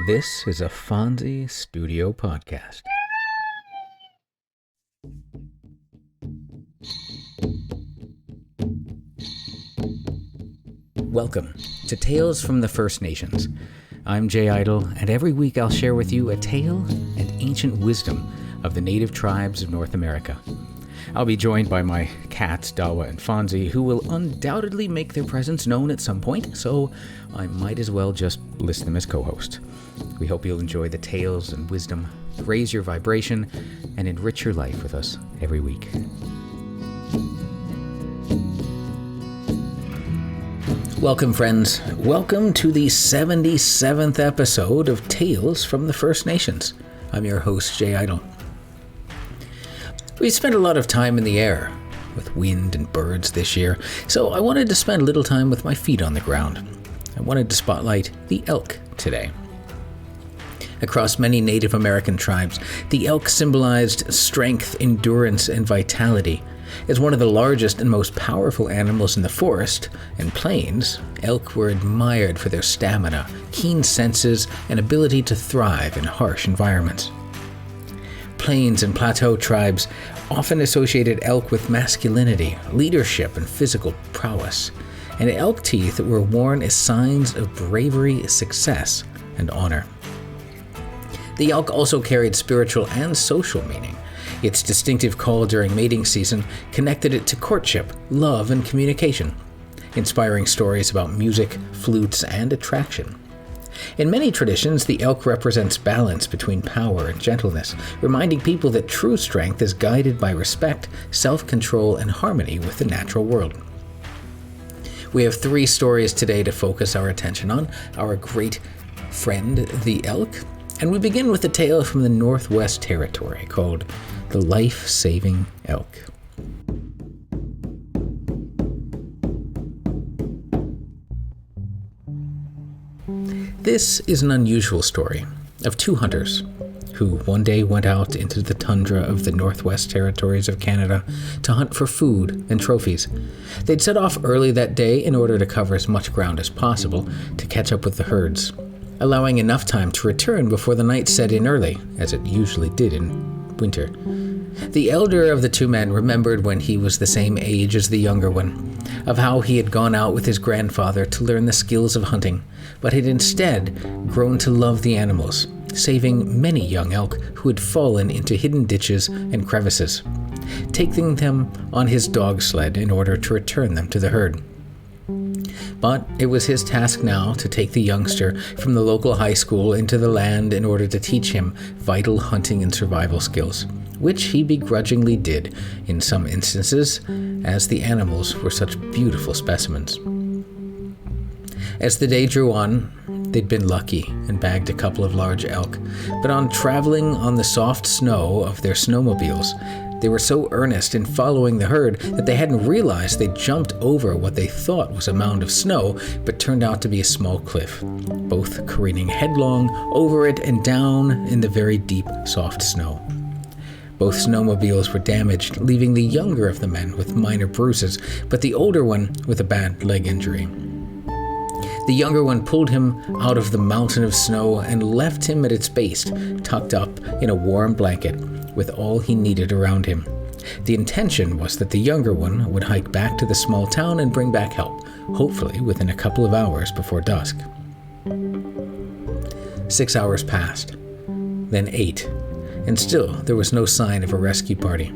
This is a Fonzie Studio podcast. Welcome to Tales from the First Nations. I'm Jay Idle, and every week I'll share with you a tale and ancient wisdom of the native tribes of North America. I'll be joined by my cats, Dawa and Fonzie, who will undoubtedly make their presence known at some point, so I might as well just list them as co-hosts. We hope you'll enjoy the tales and wisdom, raise your vibration, and enrich your life with us every week. Welcome, friends. Welcome to the 77th episode of Tales from the First Nations. I'm your host, Jay Idle. We spent a lot of time in the air with wind and birds this year, so I wanted to spend a little time with my feet on the ground. I wanted to spotlight the elk today. Across many Native American tribes, the elk symbolized strength, endurance, and vitality. As one of the largest and most powerful animals in the forest and plains, elk were admired for their stamina, keen senses, and ability to thrive in harsh environments. Plains and plateau tribes often associated elk with masculinity, leadership, and physical prowess, and elk teeth were worn as signs of bravery, success, and honor. The elk also carried spiritual and social meaning. Its distinctive call during mating season connected it to courtship, love, and communication, inspiring stories about music, flutes, and attraction. In many traditions, the elk represents balance between power and gentleness, reminding people that true strength is guided by respect, self-control, and harmony with the natural world. We have 3 stories today to focus our attention on: our great friend, the elk, and we begin with a tale from the Northwest Territory called The Life-Saving Elk. This is an unusual story of 2 hunters who one day went out into the tundra of the Northwest Territories of Canada to hunt for food and trophies. They'd set off early that day in order to cover as much ground as possible to catch up with the herds, allowing enough time to return before the night set in early, as it usually did in winter. The elder of the 2 men remembered when he was the same age as the younger one, of how he had gone out with his grandfather to learn the skills of hunting, but had instead grown to love the animals, saving many young elk who had fallen into hidden ditches and crevices, taking them on his dog sled in order to return them to the herd. But it was his task now to take the youngster from the local high school into the land in order to teach him vital hunting and survival skills, which he begrudgingly did in some instances, as the animals were such beautiful specimens. As the day drew on, they'd been lucky and bagged a couple of large elk, but on traveling on the soft snow of their snowmobiles, they were so earnest in following the herd that they hadn't realized they'd jumped over what they thought was a mound of snow, but turned out to be a small cliff, both careening headlong over it and down in the very deep, soft snow. Both snowmobiles were damaged, leaving the younger of the men with minor bruises, but the older one with a bad leg injury. The younger one pulled him out of the mountain of snow and left him at its base, tucked up in a warm blanket, with all he needed around him. The intention was that the younger one would hike back to the small town and bring back help, hopefully within a couple of hours before dusk. 6 hours passed, then 8, and still there was no sign of a rescue party.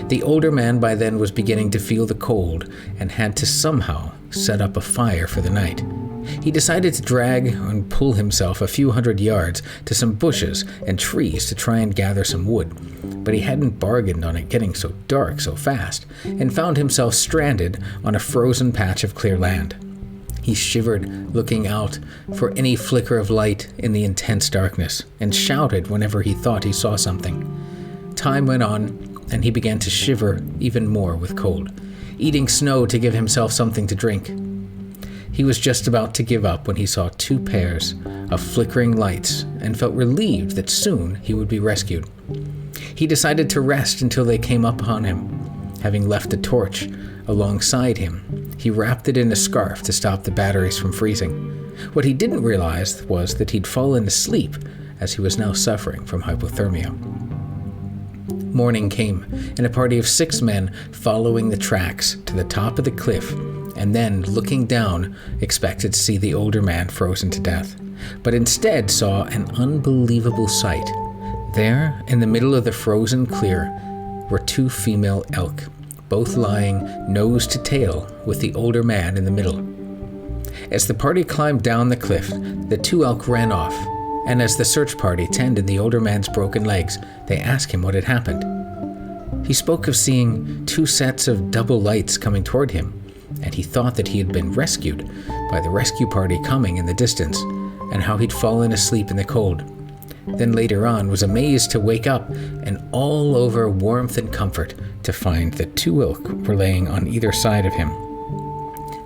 The older man by then was beginning to feel the cold and had to somehow set up a fire for the night. He decided to drag and pull himself a few hundred yards to some bushes and trees to try and gather some wood, but he hadn't bargained on it getting so dark so fast, and found himself stranded on a frozen patch of clear land. He shivered, looking out for any flicker of light in the intense darkness, and shouted whenever he thought he saw something. Time went on, and he began to shiver even more with cold, eating snow to give himself something to drink. He was just about to give up when he saw 2 pairs of flickering lights and felt relieved that soon he would be rescued. He decided to rest until they came upon him. Having left a torch alongside him, he wrapped it in a scarf to stop the batteries from freezing. What he didn't realize was that he'd fallen asleep as he was now suffering from hypothermia. Morning came, and a party of 6 men following the tracks to the top of the cliff, and then, looking down, expected to see the older man frozen to death, but instead saw an unbelievable sight. There, in the middle of the frozen clear, were 2 female elk, both lying nose to tail, with the older man in the middle. As the party climbed down the cliff, the 2 elk ran off, and as the search party tended the older man's broken legs, they asked him what had happened. He spoke of seeing 2 sets of double lights coming toward him, and he thought that he had been rescued by the rescue party coming in the distance, and how he'd fallen asleep in the cold. Then later on was amazed to wake up and all over warmth and comfort to find that 2 elk were laying on either side of him,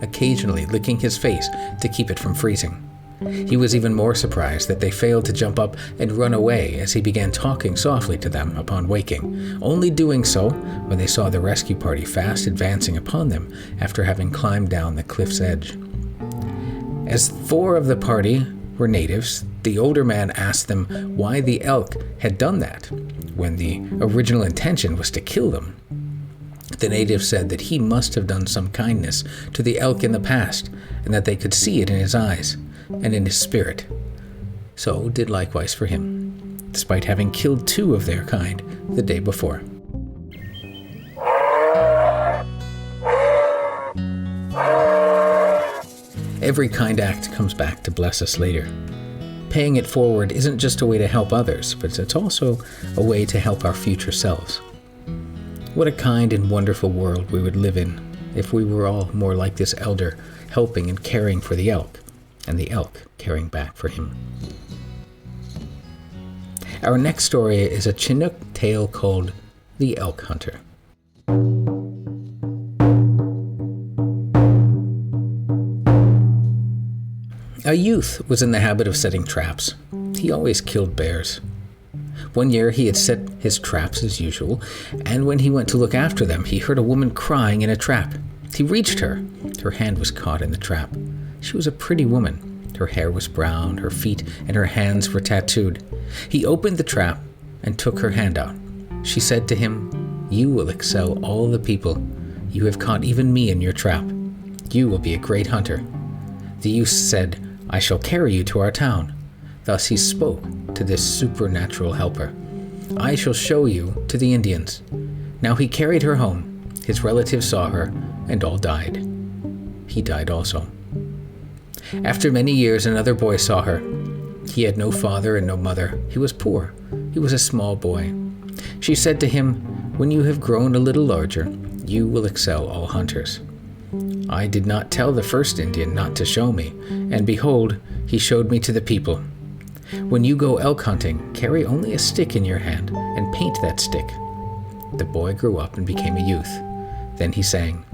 occasionally licking his face to keep it from freezing. He was even more surprised that they failed to jump up and run away as he began talking softly to them upon waking, only doing so when they saw the rescue party fast advancing upon them after having climbed down the cliff's edge. As 4 of the party were natives, the older man asked them why the elk had done that, when the original intention was to kill them. The native said that he must have done some kindness to the elk in the past, and that they could see it in his eyes and in his spirit. So did likewise for him, despite having killed 2 of their kind the day before. Every kind act comes back to bless us later. Paying it forward isn't just a way to help others, but it's also a way to help our future selves. What a kind and wonderful world we would live in if we were all more like this elder, helping and caring for the elk, and the elk caring back for him. Our next story is a Chinook tale called The Elk Hunter. A youth was in the habit of setting traps. He always killed bears. One year he had set his traps as usual, and when he went to look after them, he heard a woman crying in a trap. He reached her. Her hand was caught in the trap. She was a pretty woman. Her hair was brown, her feet and her hands were tattooed. He opened the trap and took her hand out. She said to him, "You will excel all the people. You have caught even me in your trap. You will be a great hunter." The youth said, "I shall carry you to our town." Thus he spoke to this supernatural helper. "I shall show you to the Indians." Now he carried her home. His relatives saw her, and all died. He died also. After many years, another boy saw her. He had no father and no mother. He was poor. He was a small boy. She said to him, "When you have grown a little larger, you will excel all hunters." I did not tell the first Indian not to show me, and behold, he showed me to the people. When you go elk hunting, carry only a stick in your hand and paint that stick. The boy grew up and became a youth. Then he sang,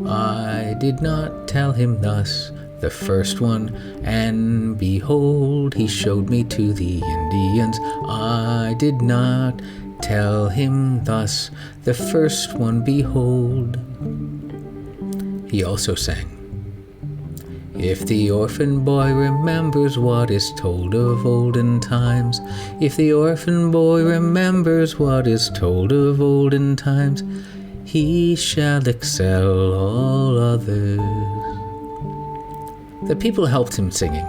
"I did not tell him thus, the first one, and behold, he showed me to the Indians. I did not tell him thus, the first one, behold." He also sang, "If the orphan boy remembers what is told of olden times, if the orphan boy remembers what is told of olden times, he shall excel all others." The people helped him singing.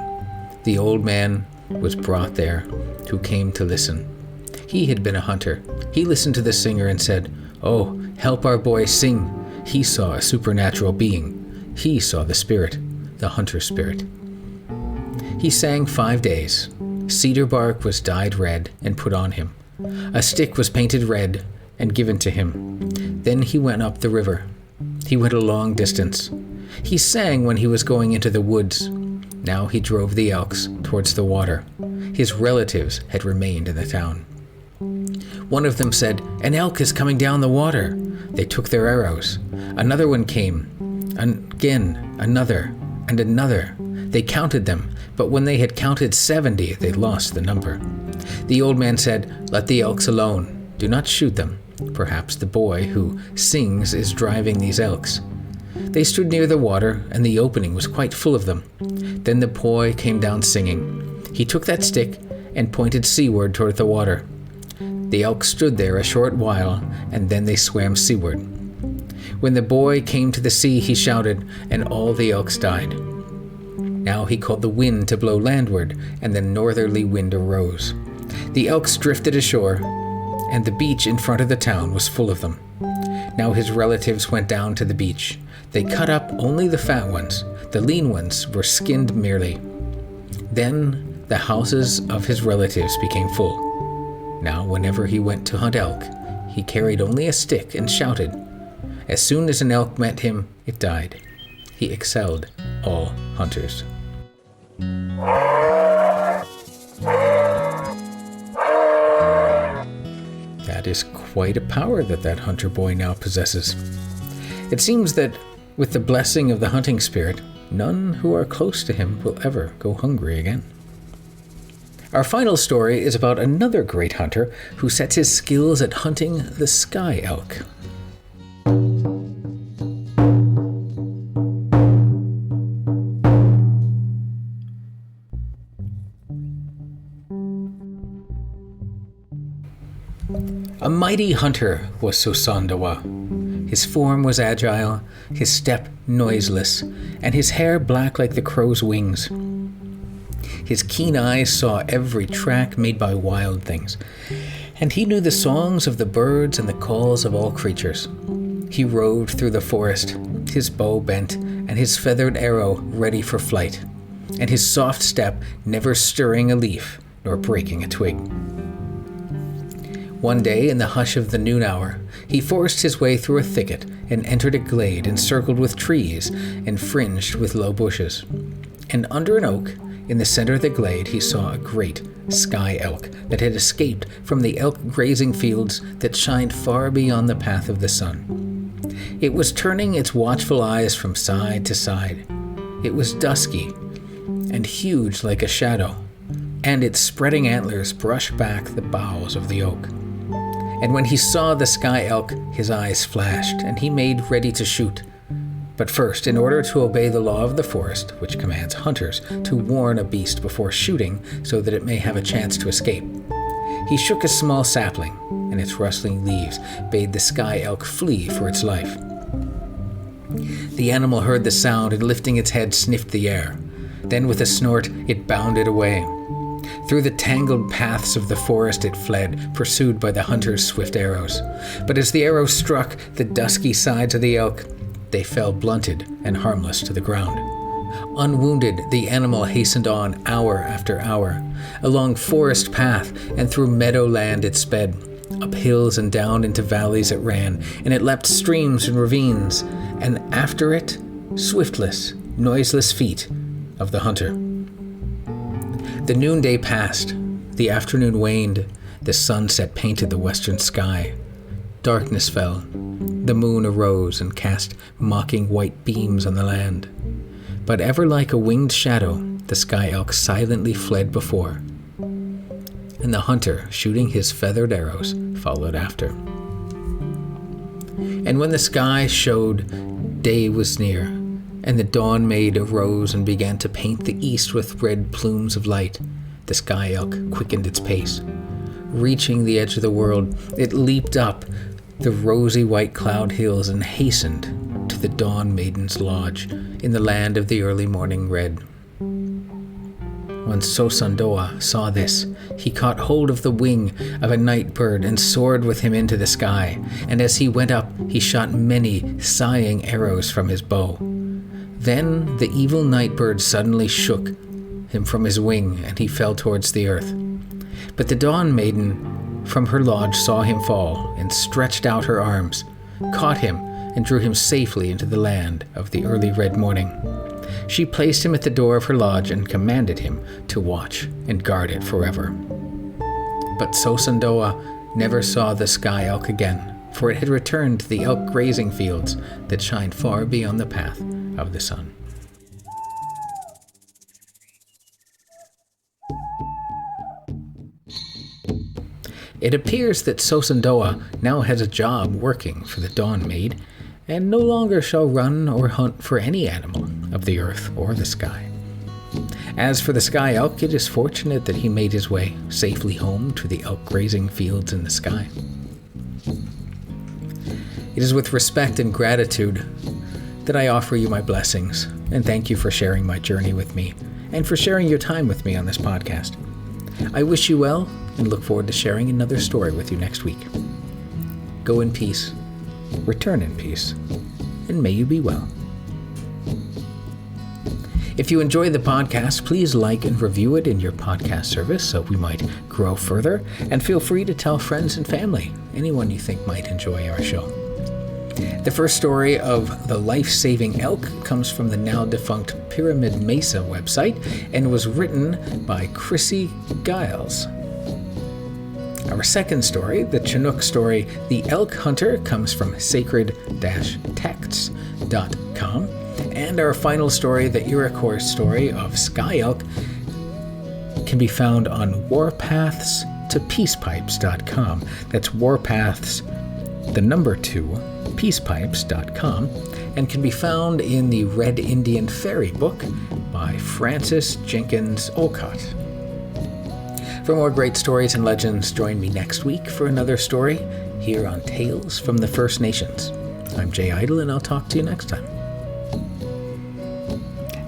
The old man was brought there, who came to listen. He had been a hunter. He listened to the singer and said, "Oh, help our boy sing." He saw a supernatural being. He saw the spirit, the hunter spirit. He sang 5 days. Cedar bark was dyed red and put on him. A stick was painted red and given to him. Then he went up the river. He went a long distance. He sang when he was going into the woods. Now he drove the elks towards the water. His relatives had remained in the town. One of them said, "An elk is coming down the water." They took their arrows. Another one came. Again, another, and another. They counted them, but when they had counted 70, they lost the number. The old man said, "Let the elks alone. Do not shoot them. Perhaps the boy who sings is driving these elks. They stood near the water, and the opening was quite full of them. Then the boy came down singing. He took that stick and pointed seaward toward the water. The elk stood there a short while, and then they swam seaward. When the boy came to the sea, he shouted, and all the elks died. Now he called the wind to blow landward, and the northerly wind arose. The elks drifted ashore, and the beach in front of the town was full of them. Now his relatives went down to the beach. They cut up only the fat ones. The lean ones were skinned merely. Then the houses of his relatives became full. Now whenever he went to hunt elk, he carried only a stick and shouted. As soon as an elk met him, it died. He excelled all hunters. That is quite a power that hunter boy now possesses. It seems that with the blessing of the hunting spirit, none who are close to him will ever go hungry again. Our final story is about another great hunter who sets his skills at hunting the sky elk. A mighty hunter was Sosondawa. His form was agile, his step noiseless, and his hair black like the crow's wings. His keen eyes saw every track made by wild things, and he knew the songs of the birds and the calls of all creatures. He roved through the forest, his bow bent, and his feathered arrow ready for flight, and his soft step never stirring a leaf nor breaking a twig. One day, in the hush of the noon hour, he forced his way through a thicket and entered a glade encircled with trees and fringed with low bushes. And under an oak, in the center of the glade, he saw a great sky elk that had escaped from the elk grazing fields that shined far beyond the path of the sun. It was turning its watchful eyes from side to side. It was dusky and huge like a shadow, and its spreading antlers brushed back the boughs of the oak. And when he saw the sky elk, his eyes flashed, and he made ready to shoot. But first, in order to obey the law of the forest, which commands hunters to warn a beast before shooting so that it may have a chance to escape, he shook a small sapling, and its rustling leaves bade the sky elk flee for its life. The animal heard the sound and lifting its head sniffed the air. Then with a snort, it bounded away. Through the tangled paths of the forest it fled, pursued by the hunter's swift arrows. But as the arrows struck the dusky sides of the elk, they fell blunted and harmless to the ground. Unwounded, the animal hastened on hour after hour. Along forest path and through meadowland it sped. Up hills and down into valleys it ran, and it leapt streams and ravines, and after it, swiftless, noiseless feet of the hunter. The noonday passed, the afternoon waned, the sunset painted the western sky. Darkness fell, the moon arose and cast mocking white beams on the land. But ever like a winged shadow, the sky elk silently fled before, and the hunter, shooting his feathered arrows, followed after. And when the sky showed, day was near, and the dawn maid arose and began to paint the east with red plumes of light. The sky elk quickened its pace. Reaching the edge of the world, it leaped up the rosy white cloud hills and hastened to the dawn maiden's lodge in the land of the early morning red. When Sosondawa saw this, he caught hold of the wing of a night bird and soared with him into the sky, and as he went up, he shot many sighing arrows from his bow. Then the evil night bird suddenly shook him from his wing, and he fell towards the earth. But the dawn maiden from her lodge saw him fall, and stretched out her arms, caught him, and drew him safely into the land of the early red morning. She placed him at the door of her lodge and commanded him to watch and guard it forever. But Sosondawa never saw the sky elk again, for it had returned to the elk grazing fields that shine far beyond the path of the sun. It appears that Sosandoa now has a job working for the Dawn Maid, and no longer shall run or hunt for any animal of the earth or the sky. As for the sky elk, it is fortunate that he made his way safely home to the elk grazing fields in the sky. It is with respect and gratitude that I offer you my blessings, and thank you for sharing my journey with me, and for sharing your time with me on this podcast. I wish you well, and look forward to sharing another story with you next week. Go in peace, return in peace, and may you be well. If you enjoy the podcast, please like and review it in your podcast service so we might grow further, and feel free to tell friends and family, anyone you think might enjoy our show. The first story of the life-saving elk comes from the now-defunct Pyramid Mesa website and was written by Chrissy Giles. Our second story, the Chinook story, The Elk Hunter, comes from sacred-texts.com. And our final story, the Iroquois story of Sky Elk, can be found on warpathstopeacepipes.com. That's warpaths, the number 2, peacepipes.com, and can be found in the Red Indian Fairy book by Francis Jenkins Olcott. For more great stories and legends, join me next week for another story here on Tales from the First Nations. I'm Jay Idle, and I'll talk to you next time.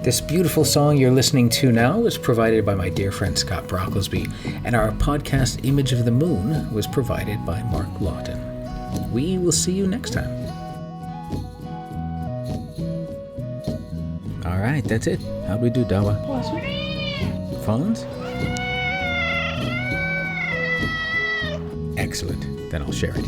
This beautiful song you're listening to now was provided by my dear friend Scott Brocklesby, and our podcast Image of the Moon was provided by Mark Lawton. We will see you next time. All right, that's it. How'd we do, Dawa? Phones? Excellent. Then I'll share it.